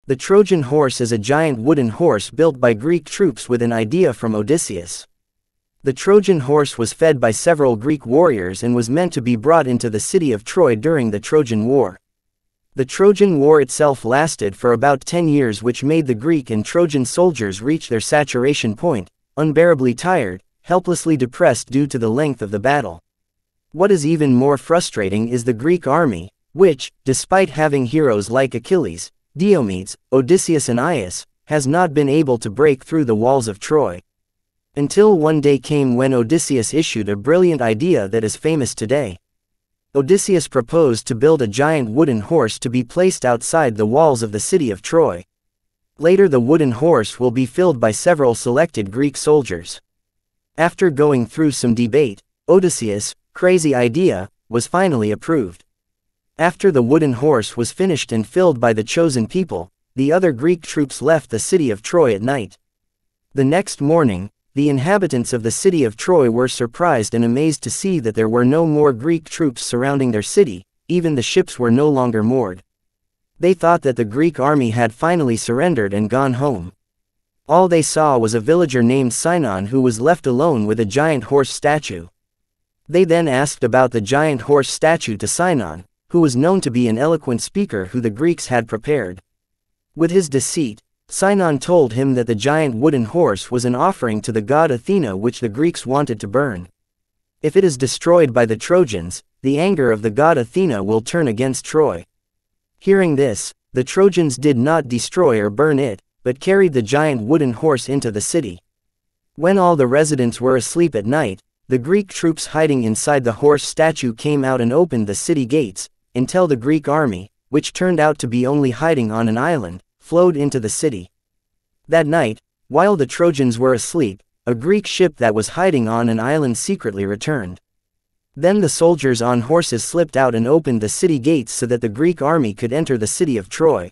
The Trojan horse is a giant wooden horse built by Greek troops with an idea from Odysseus. The Trojan horse was fed by several Greek warriors and was meant to be brought into the city of Troy during the Trojan War. The Trojan War itself lasted for about 10 years, which made the Greek and Trojan soldiers reach their saturation point, unbearably tired, helplessly depressed due to the length of the battle. What is even more frustrating is the Greek army, which, despite having heroes like Achilles, Diomedes, Odysseus and Aias, has not been able to break through the walls of Troy. Until one day came when Odysseus issued a brilliant idea that is famous today. Odysseus proposed to build a giant wooden horse to be placed outside the walls of the city of Troy. Later the wooden horse will be filled by several selected Greek soldiers. After going through some debate, Odysseus' crazy idea was finally approved. After the wooden horse was finished and filled by the chosen people, the other Greek troops left the city of Troy at night. The next morning, the inhabitants of the city of Troy were surprised and amazed to see that there were no more Greek troops surrounding their city, even the ships were no longer moored. They thought that the Greek army had finally surrendered and gone home. All they saw was a villager named Sinon who was left alone with a giant horse statue. They then asked about the giant horse statue to Sinon, who was known to be an eloquent speaker who the Greeks had prepared. With his deceit, Sinon told him that the giant wooden horse was an offering to the god Athena which the Greeks wanted to burn. If it is destroyed by the Trojans, the anger of the god Athena will turn against Troy. Hearing this, the Trojans did not destroy or burn it, but carried the giant wooden horse into the city. When all the residents were asleep at night, the Greek troops hiding inside the horse statue came out and opened the city gates, until the Greek army, which turned out to be only hiding on an island, flowed into the city. That night, while the Trojans were asleep, a Greek ship that was hiding on an island secretly returned. Then the soldiers on horses slipped out and opened the city gates so that the Greek army could enter the city of Troy.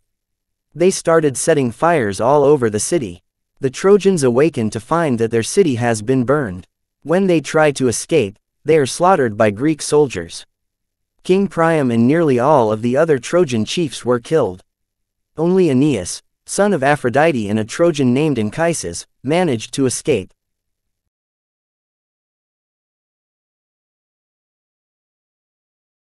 They started setting fires all over the city. The Trojans awakened to find that their city has been burned. When they try to escape, they are slaughtered by Greek soldiers. King Priam and nearly all of the other Trojan chiefs were killed. Only Aeneas, son of Aphrodite and a Trojan named Anchises, managed to escape.